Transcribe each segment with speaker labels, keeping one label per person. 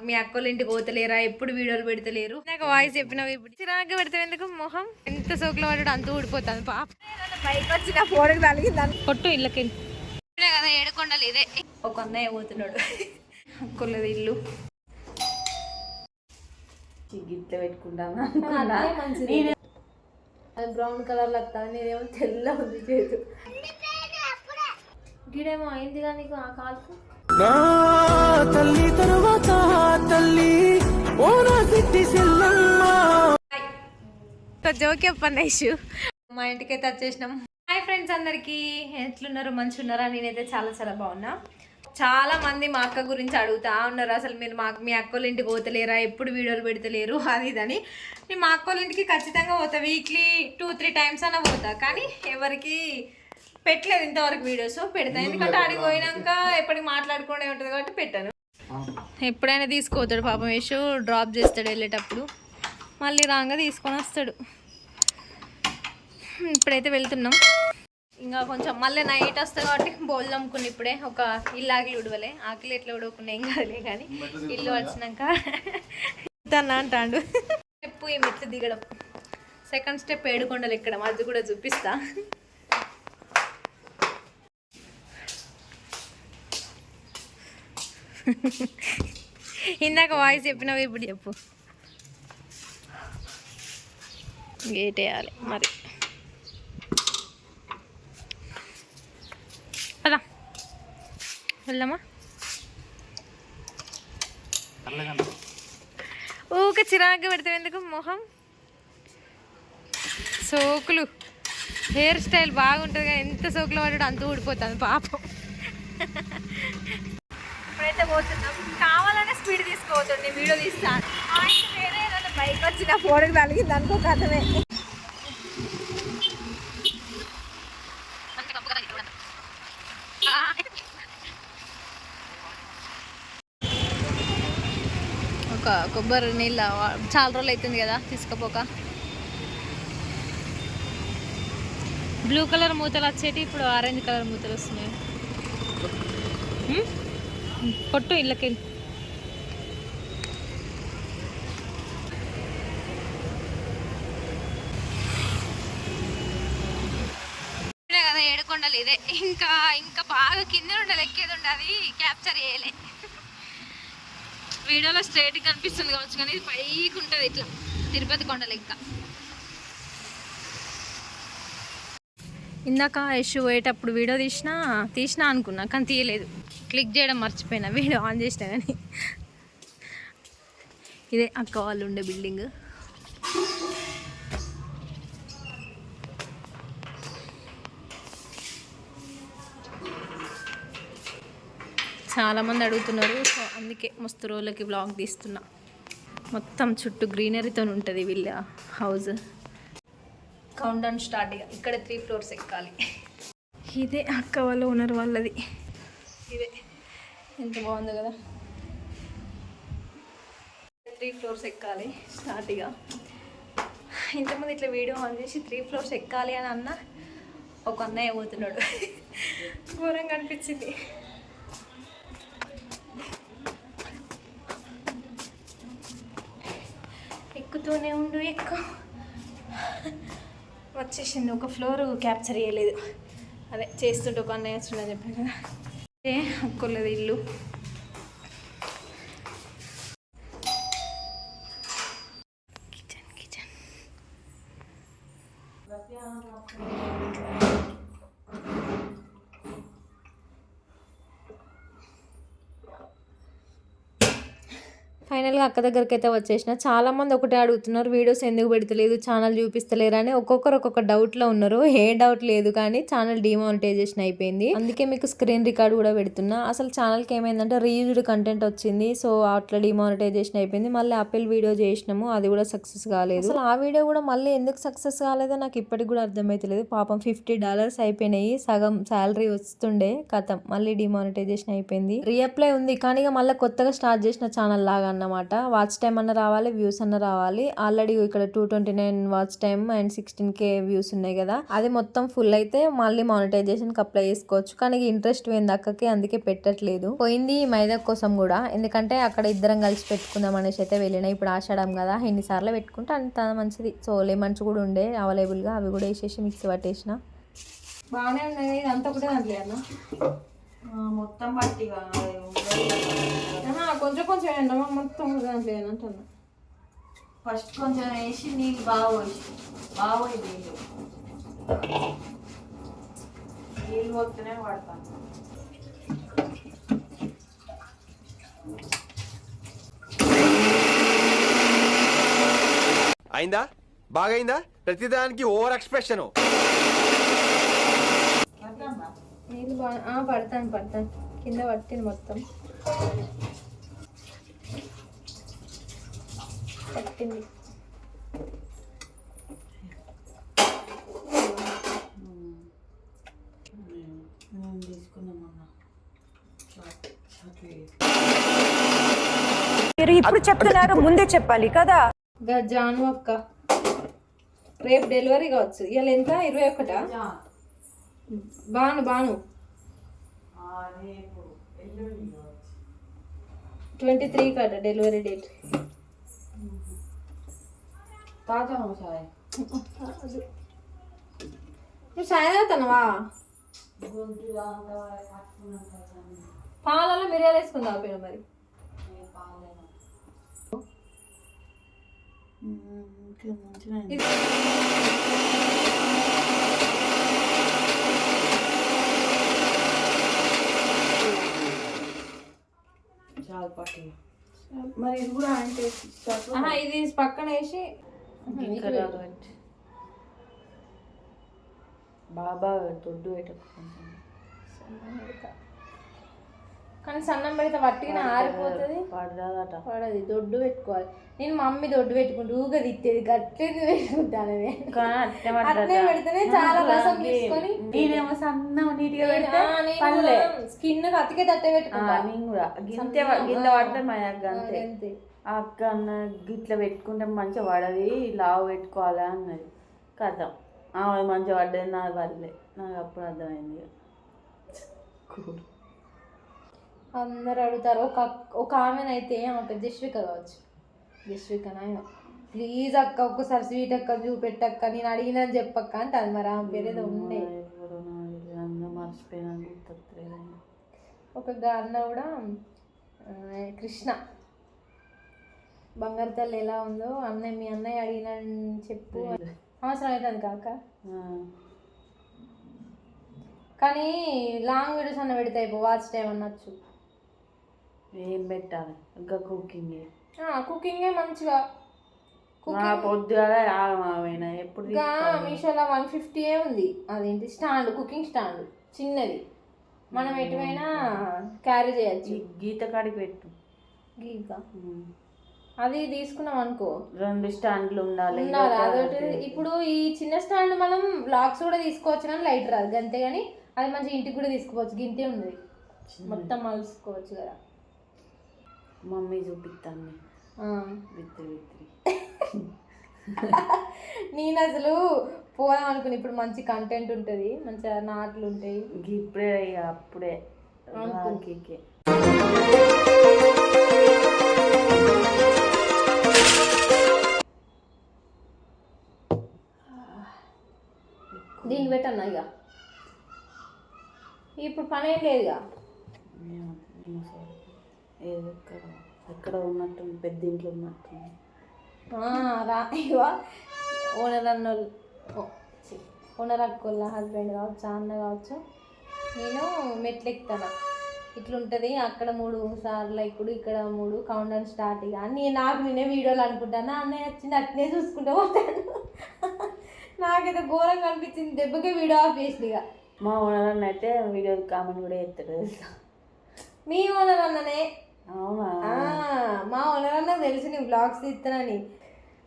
Speaker 1: మీ అక్కలు ఇంటికి పోతలేరా, ఎప్పుడు వీడియోలు పెడతలేరు. నాకు వాయిస్ చెప్పినావు ఇప్పుడు చిరాగ్గా పెడతావు ఎందుకు? మొహం ఎంత సోకులో పడ్డాడు అంత ఊడిపోతుంది. పాప బైక్ వచ్చి నా ఫోన్కి తలిగింది కొట్టు ఇళ్ళకి కదా. ఏడుకొండలు ఇదే ఒక అన్నయ్య పోతున్నాడు. అక్కలది ఇల్లు గిట్ల పెట్టుకుంటాను. అది బ్రౌన్ కలర్ వస్తుంది, నేనేమో తెల్ల ఉంది చేతు. గిడేమో అయింది కానీ నీకు ఆ కాలుకు తల్లి తర్వాత తల్లి జోక్ చెప్పండి ఇష్యూ. మా ఇంటికైతే వచ్చేసినాం. హాయ్ ఫ్రెండ్స్, అందరికీ ఎట్లున్నారు? మంచిగా ఉన్నారా? నేనైతే చాలా చాలా బాగున్నా. చాలా మంది మా అక్క గురించి అడుగుతా ఉన్నారు, అసలు మీరు మీ అక్కల ఇంటికి పోతలేరా, ఎప్పుడు వీడియోలు పెడతలేరు అది ఇదని. నేను మా అక్కల ఇంటికి ఖచ్చితంగా పోతా, వీక్లీ 2-3 టైమ్స్ అన్న పోతా, కానీ ఎవరికి పెట్టలేదు ఇంతవరకు వీడియోస్. పెడతా ఎందుకంటే ఆడికి పోయినాక ఎప్పటికి మాట్లాడుకునే ఉంటుంది కాబట్టి పెట్టాను. ఎప్పుడైనా తీసుకుపోతాడు పాపం, యశు డ్రాప్ చేస్తాడు వెళ్ళేటప్పుడు, మళ్ళీ రాగా తీసుకొని వస్తాడు. ఇప్పుడైతే వెళ్తున్నాం, ఇంకా కొంచెం మళ్ళీ నైట్ వస్తుంది కాబట్టి బోల్ అమ్ముకుని ఇప్పుడే ఒక ఇల్లు ఆకిలి ఉడవలే, ఆకిలి ఎట్లా ఉడవకుండా ఏం కాదులే, కానీ ఇల్లు వచ్చినాక అంటాడు. స్టెప్ ఈ మెట్లు దిగడం, సెకండ్ స్టెప్ ఏడుకొండలు ఎక్కడం, అది కూడా చూపిస్తా. ఇందాక వాయిస్ చెప్పినావు ఇప్పుడు చెప్పు. గేట్ వేయాలి మరి. అలా వెళ్దామా? ఊక చిరాగ్గా పెడతావు ఎందుకు? మొహం సోకులు, హెయిర్ స్టైల్ బాగుంటుంది కానీ ఎంత సోకులు పడ్డాడు అంత ఊడిపోతుంది పాపం. ఇప్పుడైతే పోతున్నాం, కావాలనే స్పీడ్ తీసుకోవద్దండి, వీడియో తీస్తాను. వేరే ఏదైనా బైక్ వచ్చి నా ఫోన్కి తలిగింది అనుకో కథమే. ఒక కొబ్బరి నీళ్ళ చాలా రోజులు అవుతుంది కదా తీసుకుపోక. బ్లూ కలర్ మూతలు వచ్చేటి ఇప్పుడు ఆరెంజ్ కలర్ మూతలు వస్తున్నాయి. కొట్టు ఇళ్ళకి కదా. ఏడుకొండలు ఇదే, ఇంకా ఇంకా బాగా కింద ఉండాలి, ఎక్కేది ఉండాలి, క్యాప్చర్ చేయలే. వీడియోలో స్ట్రైట్ కనిపిస్తుంది కావచ్చు కానీ ఇది పైకి ఉంటుంది ఇట్లా, తిరుపతి కొండలు ఇంకా. ఇందాక యశు పోయేటప్పుడు వీడియో తీసినా అనుకున్నా కానీ తీయలేదు, క్లిక్ చేయడం మర్చిపోయినా, వీడియో ఆన్ చేసినా కానీ. ఇదే అక్క వాళ్ళు ఉండే బిల్డింగ్. చాలామంది అడుగుతున్నారు, సో అందుకే మస్తు రోజులకి బ్లాగ్ తీస్తున్నా. మొత్తం చుట్టూ గ్రీనరీతో ఉంటుంది వీళ్ళ హౌస్. Count down start. ఇక్కడ 3 ఫ్లోర్స్ ఎక్కాలి. ఇదే అక్క వాళ్ళ ఓనర్ వాళ్ళది. ఇదే ఎంత బాగుంది కదా. 3 ఫ్లోర్స్ ఎక్కాలి స్టార్ట్గా. ఇంతకుముందు ఇట్లా వీడియో ఆన్ చేసి 3 ఫ్లోర్స్ ఎక్కాలి అని అన్న ఒక అన్నయ్య పోతున్నాడు. ఘోరంగా అనిపించింది. ఎక్కుతూనే ఉండు, ఎక్కువ వచ్చేసింది. ఒక ఫ్లోర్ క్యాప్చర్ చేయలేదు, అదే చేస్తుంటే ఒక అన్నయ్య వస్తుండే చెప్పాను కదా. అదే అక్కలది ఇల్లు. కిచెన్ కిచెన్ ఫైనల్గా అక్క దగ్గరికి అయితే వచ్చేసిన. చాలామంది ఒకటే అడుగుతున్నారు, వీడియోస్ ఎందుకు పెడతలేదు, ఛానల్ చూపిస్తలేరు అని. ఒక్కొక్కరు ఒక్కొక్క డౌట్లో ఉన్నారు. ఏ డౌట్ లేదు కానీ ఛానల్ డిమానిటైజేషన్ అయిపోయింది, అందుకే మీకు స్క్రీన్ రికార్డ్ కూడా పెడుతున్నా. అసలు ఛానల్కి ఏమైందంటే రీయూజ్డ్ కంటెంట్ వచ్చింది, సో అట్లా డిమానిటైజేషన్ అయిపోయింది. మళ్ళీ ఆపిల్ వీడియో చేసినాము, అది కూడా సక్సెస్ కాలేదు. అసలు ఆ వీడియో కూడా మళ్ళీ ఎందుకు సక్సెస్ కాలేదో నాకు ఇప్పటికి కూడా అర్థమవుతలేదు. పాపం $50 అయిపోయినాయి, సగం శాలరీ వస్తుండే, కథం మళ్ళీ డిమానిటైజేషన్ అయిపోయింది. రీఅప్లై ఉంది కానీ ఇక మళ్ళీ కొత్తగా స్టార్ట్ చేసిన ఛానల్ లాగా అన్నమాట. వాచ్ టైం అన్న రావాలి, వ్యూస్ అన్న రావాలి. ఆల్రెడీ ఇక్కడ 229 watch time and 16K views ఉన్నాయి కదా, అది మొత్తం ఫుల్ అయితే మళ్ళీ మానిటైజేషన్ కి అప్లై చేసుకోవచ్చు. కానీ ఇంట్రెస్ట్ పోయింది అక్కకి, అందుకే పెట్టట్లేదు. పోయింది మైదా కోసం కూడా, ఎందుకంటే అక్కడ ఇద్దరం కలిసి పెట్టుకుందాం అనేసి అయితే వెళ్ళినా. ఇప్పుడు ఆషాఢం కదా, ఎన్నిసార్లు పెట్టుకుంటే అంత మంచిది. సో లెమన్స్ కూడా ఉండే అవైలబుల్ గా, అవి కూడా వేసేసి మిక్సీ పట్టేసిన. బాగానే ఉన్నాయి. ఇదంతా కూడా దాంట్లో అన్న
Speaker 2: మొత్తం పట్టిగా
Speaker 1: కొంచెం కొంచెం వేయండి, మొత్తం దాంట్లో అంటున్నా.
Speaker 2: ఫస్ట్ కొంచెం వేసి నీళ్ళు బాగా పోసి నీళ్ళు పోతేనే పడతాను.
Speaker 3: అయిందా? బాగైందా? ప్రతిదానికి ఓవర్ ఎక్స్ప్రెషన్.
Speaker 1: నీళ్ళు బాగా పడతాను కింద పట్టింది మొత్తం పట్టింది.
Speaker 4: మీరు ఇప్పుడు చెప్తున్నారు, ముందే చెప్పాలి కదా.
Speaker 1: జాను అక్క రేపు డెలివరీ కావచ్చు. ఇవాళ ఎంత? 21. బాను 23 కట డెలివరీ డేట్. నువ్వు సాయం అవుతానవా? పాలలో మిరియాలు వేసుకుందాం పేరు మరి.
Speaker 2: చాలా పట్టి మరి ఇది కూడా అంటే
Speaker 1: ఇది పక్కన వేసి
Speaker 2: బాబా దొడ్డు పెట్టకుండా
Speaker 1: కానీ సన్నం పెడితే వట్టిగా ఆరిపోతుంది. పడది, దొడ్డు పెట్టుకోవాలి. నేను మమ్మీ దొడ్డు పెట్టుకుంటూ ఊగా తిట్టేది, గట్టిది పెట్టుకుంటాను. అట్లే పెడితేనే చాలా రసం తీసుకొని
Speaker 2: నేనేమో సన్నం నీట్గా పెడితే
Speaker 1: స్కిన్ అతికే తట్టే పెట్టుకుంటా.
Speaker 2: నేను కూడా గింత పడితే మా అంతే. అక్క అన్న గిట్లా పెట్టుకుంటే మంచిగా పడది, లావు పెట్టుకోవాలా అన్నది. కథ మంచిగా పడ్డది, నాకు పడలే. నాకు అప్పుడు అర్థమైంది.
Speaker 1: అందరు అడుగుతారు. ఒక ఆమెనైతే ఆమె పెద్ద జస్విక కావచ్చు, జస్వికనా ప్లీజ్ అక్క ఒక్కసారి స్వీట్ అక్క చూపెట్టక్క, నేను అడిగినని చెప్పక్క అంటే అది మరి ఆమె పేరు ఏదో ఉండే. ఒక అన్న కూడా కృష్ణ బంగారు తల్లి ఎలా ఉందో అన్నయ్య, మీ అన్నయ్య అడిగినని చెప్పు. అవసరం అవుతుంది కాక, కానీ లాంగ్ వీడియోస్ అన్న పెడితే అయిపో, వాచ్ టైం అనొచ్చు.
Speaker 2: ఏం పెట్టాలి ఇంకా
Speaker 1: కుకింగే మంచిగా.
Speaker 2: పొద్దుగా ఎప్పుడు
Speaker 1: మీషోలో 150 ఉంది. అదేంటి స్టాండ్, కుకింగ్ స్టాండ్ చిన్నది, మనం ఎటువైనా క్యారీ చేయొచ్చు.
Speaker 2: గీత కాడికి పెట్టు.
Speaker 1: గీత అది తీసుకున్నాం అనుకో,
Speaker 2: 2 స్టాండ్లు ఉండాలి.
Speaker 1: అదొకటి. ఇప్పుడు ఈ చిన్న స్టాండ్ మనం బ్లాక్స్ కూడా తీసుకోవచ్చు, కానీ లైట్ రాదు అంతే. కానీ అది మంచి ఇంటికి కూడా తీసుకోవచ్చు. గింతే ఉంది, మొత్తం మలుసుకోవచ్చు కదా.
Speaker 2: మమ్మీ చూపిస్తాను
Speaker 1: నేను అసలు పోదాం అనుకుని. ఇప్పుడు మంచి కంటెంట్ ఉంటుంది, మంచిగా నాట్లు ఉంటాయి.
Speaker 2: ఇప్పుడే అప్పుడే
Speaker 1: దీన్ని పెట్టన్నా ఇక. ఇప్పుడు పని ఏం లేదుగా.
Speaker 2: ఎక్కడ ఉన్నట్టు పెద్ద ఇంట్లో ఉన్నట్టు
Speaker 1: ఓనర్ అన్నోళ్ళు, ఓనర్ అక్కోళ్ళ హస్బెండ్ కావచ్చు, అన్న కావచ్చు. నేను మెట్లు ఎక్కుతాను, ఇట్లుంటుంది అక్కడ 3 సార్లు ఇప్పుడు ఇక్కడ 3 కౌంట్ డౌన్ స్టార్ట్. ఇక నేనే వీడియోలు అనుకుంటాను, అన్నయ్య వచ్చింది అట్నే చూసుకుంటూ పోతాను. నాకైతే ఘోరంగా అనిపించింది, దెబ్బకే వీడియో ఆఫ్ చేసి. ఇక
Speaker 2: మా ఓనర్ అన్న అయితే వీడియో కామెంట్ కూడా చేస్తాడు.
Speaker 1: మీ ఓనర్ అన్ననే?
Speaker 2: అవునా?
Speaker 1: మా ఓనర్ అన్న తెలిసి నీ బ్లాగ్స్ తీస్తానని.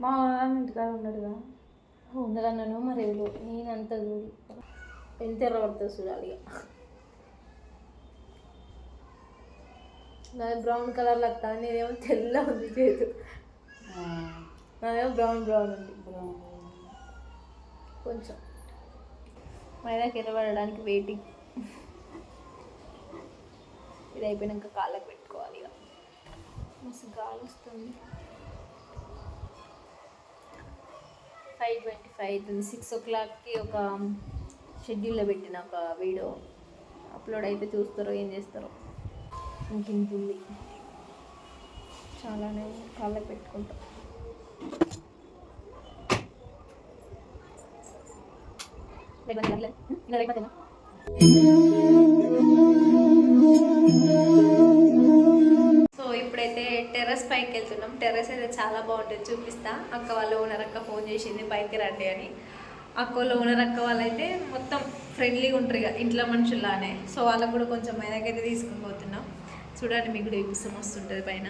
Speaker 2: మా ఓనర్ అన్న ఇంటికాడ ఉన్నాడుగా.
Speaker 1: ఓనర్ అన్నను మరి నేనంతా చూడు ఎంత ఎర్ర పడుతుంది చూడాలి. ఇక నాది బ్రౌన్ కలర్లో వస్తాను, నేనేమో తెల్ల ఉంది చేతు, నాదేమో బ్రౌన్ ఉంది కొంచెం. మైదాకి ఎర్రబడడానికి వెయిటింగ్. ఇది అయిపోయినాక కాళ్ళకి పెట్టుకోవాలి. ఇక మస్తు గాలి వస్తుంది. 5:25 అవుతుంది. 6 o'clockకి ఒక షెడ్యూల్లో పెట్టిన ఒక వీడియో అప్లోడ్ అయితే చూస్తారో ఏం చేస్తారో. ఇంకింత ఉంది, చాలానే కాళ్ళకి పెట్టుకుంటాం. సో ఇప్పుడైతే టెర్రస్ పైకి వెళ్తున్నాం. టెర్రస్ అయితే చాలా బాగుంటుంది, చూపిస్తా. అక్క వాళ్ళ ఓనర్ అక్క ఫోన్ చేసింది పైకి రండి అని. అక్క వాళ్ళ ఓనర్ అక్క వాళ్ళైతే మొత్తం ఫ్రెండ్లీగా ఉంటారు ఇక ఇంట్లో మనుషుల్లానే. సో వాళ్ళకు కూడా కొంచెం మైదాకైతే తీసుకుని పోతున్నాం. చూడండి, మీకు కూడా చూపిస్తాం, వస్తుంటుంది పైన.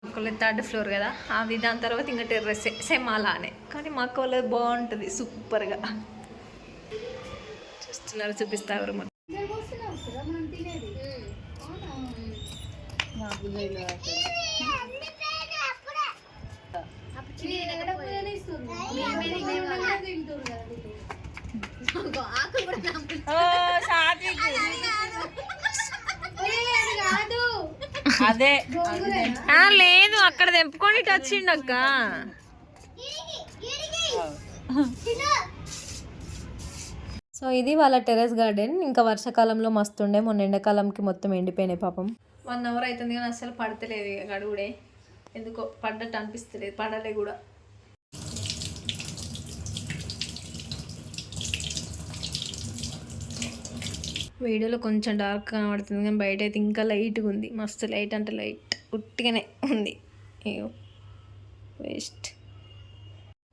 Speaker 1: అక్కలో 3rd floor కదా అది, దాని తర్వాత ఇంకా టెర్రస్ సేమ్ అలానే, కానీ మా అక్క వాళ్ళది బాగుంటుంది సూపర్గా. చూస్తున్నారు, చూపిస్తా ఎవరు మొత్తం.
Speaker 2: అదే
Speaker 1: లేదు, అక్కడ తెంపుకొని ఇటు వచ్చిండు అక్క. సో ఇది వాళ్ళ టెర్రస్ గార్డెన్. ఇంకా వర్షాకాలంలో మస్తుండే, మొన్న ఎండాకాలంకి మొత్తం ఎండిపోయినాయి పాపం. 1 hour అవుతుంది కానీ అసలు పడతలేదు ఇక గడువుడే, ఎందుకో పడ్డట్టు అనిపిస్తలేదు, పడలే కూడా. వీడియోలో కొంచెం డార్క్ కనబడుతుంది కానీ బయట అయితే ఇంకా లైట్గా ఉంది, మస్తు లైట్ అంటే లైట్ ఉట్టిగానే ఉంది. అయ్యో వేస్ట్.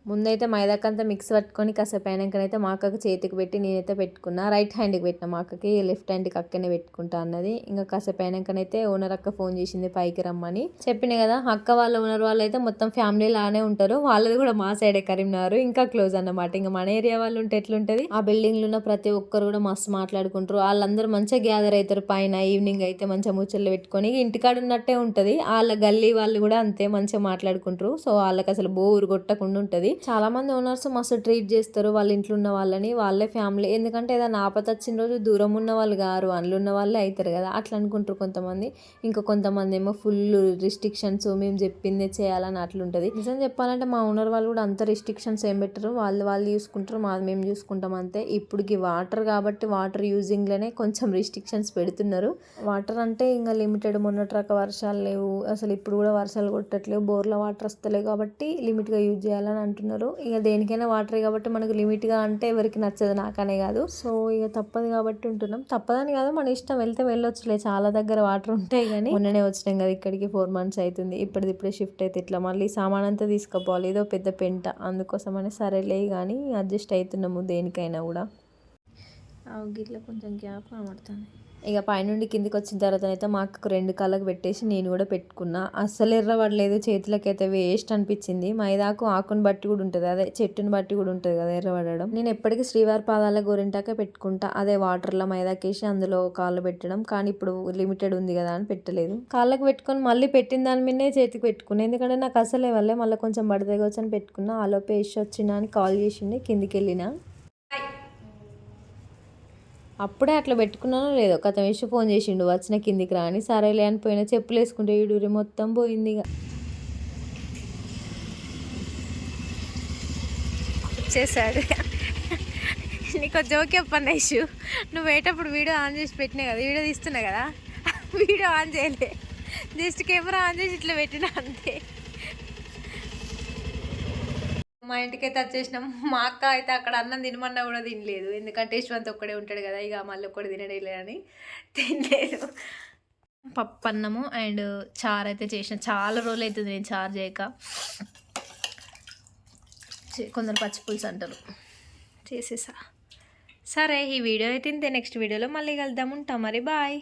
Speaker 1: ముందైతే మైదాకంతా మిక్స్ పట్టుకొని కాసేపు అయినాకనైతే మా అక్కకి చేతికి పెట్టి నేనైతే పెట్టుకున్నా. రైట్ హ్యాండ్కి పెట్టిన, మా అక్కకి లెఫ్ట్ హ్యాండ్కి అక్కనే పెట్టుకుంటా అన్నది. ఇంకా కాసేపు అయినాకనైతే ఓనర్ అక్క ఫోన్ చేసింది పైకి రమ్మని. చెప్పిన కదా, అక్క వాళ్ళ ఓనర్ వాళ్ళు అయితే మొత్తం ఫ్యామిలీ లానే ఉంటారు. వాళ్ళది కూడా మా సైడే, కరీంనగర్, ఇంకా క్లోజ్ అన్నమాట. ఇంకా మన ఏరియా వాళ్ళు ఉంటే ఎట్లుంటది. ఆ బిల్డింగ్లో ఉన్న ప్రతి ఒక్కరు కూడా మస్తు మాట్లాడుకుంటారు. వాళ్ళందరూ మంచిగా గ్యాదర్ అవుతారు పైన. ఈవినింగ్ అయితే మంచిగా ముచ్చట్లు పెట్టుకొని ఇంటికాడ ఉన్నట్టే ఉంటది. వాళ్ళ గల్లీ వాళ్ళు కూడా అంతే మంచిగా మాట్లాడుకుంటారు. సో వాళ్ళకి అసలు బోర్ కొట్టకుండా ఉంటది. చాలా మంది ఓనర్స్ మస్తు ట్రీట్ చేస్తారు వాళ్ళ ఇంట్లో ఉన్న వాళ్ళని, వాళ్ళే ఫ్యామిలీ. ఎందుకంటే ఏదైనా ఆపద వచ్చిన రోజు దూరం ఉన్న వాళ్ళు గారు, అందులో ఉన్న వాళ్ళే అవుతారు కదా, అట్లా అనుకుంటారు కొంతమంది. ఇంకా కొంతమంది ఏమో ఫుల్ రిస్ట్రిక్షన్స్, మేము చెప్పిందే చేయాలని అట్లుంటది. నిజం చెప్పాలంటే మా ఓనర్ వాళ్ళు కూడా అంత రిస్ట్రిక్షన్స్ ఏం పెట్టరు, వాళ్ళు చూసుకుంటారు, మాది మేము చూసుకుంటాం అంతే. ఇప్పటికి వాటర్ కాబట్టి వాటర్ యూజింగ్ లోనే కొంచెం రిస్ట్రిక్షన్స్ పెడుతున్నారు. వాటర్ అంటే ఇంకా లిమిటెడ్, మొన్నట్రాక వర్షాలు లేవు అసలు, ఇప్పుడు కూడా వర్షాలు కొట్టట్లేవు, బోర్లో వాటర్ వస్తలేవు కాబట్టి లిమిట్గా యూజ్ చేయాలని అంటున్నారు. ఇక దేనికైనా వాటరే కాబట్టి మనకు లిమిట్గా అంటే ఎవరికి నచ్చదు, నాకనే కాదు. సో ఇక తప్పదు కాబట్టి ఉంటున్నాం. తప్పదని కాదు, మన ఇష్టం, వెళ్తే వెళ్ళొచ్చులే, చాలా దగ్గర వాటర్ ఉంటాయి. కానీ మొన్ననే వచ్చినాం కదా ఇక్కడికి, 4 months అవుతుంది. ఇప్పుడే షిఫ్ట్ అయితే ఇట్లా మళ్ళీ సామాన్ అంతా తీసుకుపోవాలి, ఏదో పెద్ద పెంట, అందుకోసమని సరేలే కానీ అడ్జస్ట్ అవుతున్నాము దేనికైనా కూడా. గిట్ల కొంచెం గ్యాప్ కనబడుతుంది. ఇక పైనుండి కిందికి వచ్చిన తర్వాత అయితే మా అక్కకు 2 కాళ్ళకు పెట్టేసి నేను కూడా పెట్టుకున్నా. అస్సలు ఎర్రబడలేదు, చేతులకైతే వేస్ట్ అనిపించింది. మైదాకు ఆకుని బట్టి కూడా ఉంటుంది, అదే చెట్టుని బట్టి కూడా ఉంటుంది కదా ఎర్రబడడం. నేను ఎప్పటికీ శ్రీవారి పాదాల గోరింటాకే పెట్టుకుంటా, అదే వాటర్లో మైదాకేసి అందులో కాళ్ళు పెట్టడం. కానీ ఇప్పుడు లిమిటెడ్ ఉంది కదా అని పెట్టలేదు. కాళ్ళకు పెట్టుకొని మళ్ళీ పెట్టిన దాని మీదనే చేతికి పెట్టుకున్నాను, ఎందుకంటే నాకు అసలే వల్లే మళ్ళీ కొంచెం పడితే వచ్చని పెట్టుకున్నా. ఆలోపే వేసి వచ్చినా అని కాల్ చేసిండే, కిందికి వెళ్ళినా. అప్పుడే అట్లా పెట్టుకున్నానో లేదో కథ వేసి ఫోన్ చేసిండు వచ్చిన కిందికి రాని. సరేలే అని పోయినా, చెప్పులు వేసుకుంటే ఈడూరి మొత్తం పోయింది. ఇక వచ్చేసాడు. నీకు జోక్ చెప్పండి ఐషు, నువ్వు పోయేటప్పుడు వీడియో ఆన్ చేసి పెట్టినా కదా, వీడియో తీస్తున్నా కదా, వీడియో ఆన్ చేయలే, జస్ట్ కెమెరా ఆన్ చేసి ఇట్లా పెట్టినా అంతే. మా ఇంటికైతే వచ్చేసినాం. మా అక్క అయితే అక్కడ అన్నం తినమన్నా కూడా తినలేదు, ఎందుకంటే యశ్వంత్ ఒక్కడే ఉంటాడు కదా, ఇక మళ్ళీ ఒక్కడే తినడేలేదని తినలేదు. పప్పు అన్నము అండ్ చారు అయితే చేసిన, చాలా రోజులు అవుతుంది నేను చారు చేయక. కొందరు పచ్చిపులుసు అంటారు, చేసేసా. సరే ఈ వీడియో అయితే ఇంతే, నెక్స్ట్ వీడియోలో మళ్ళీ కలుద్దాం, ఉంటాం మరి, బాయ్.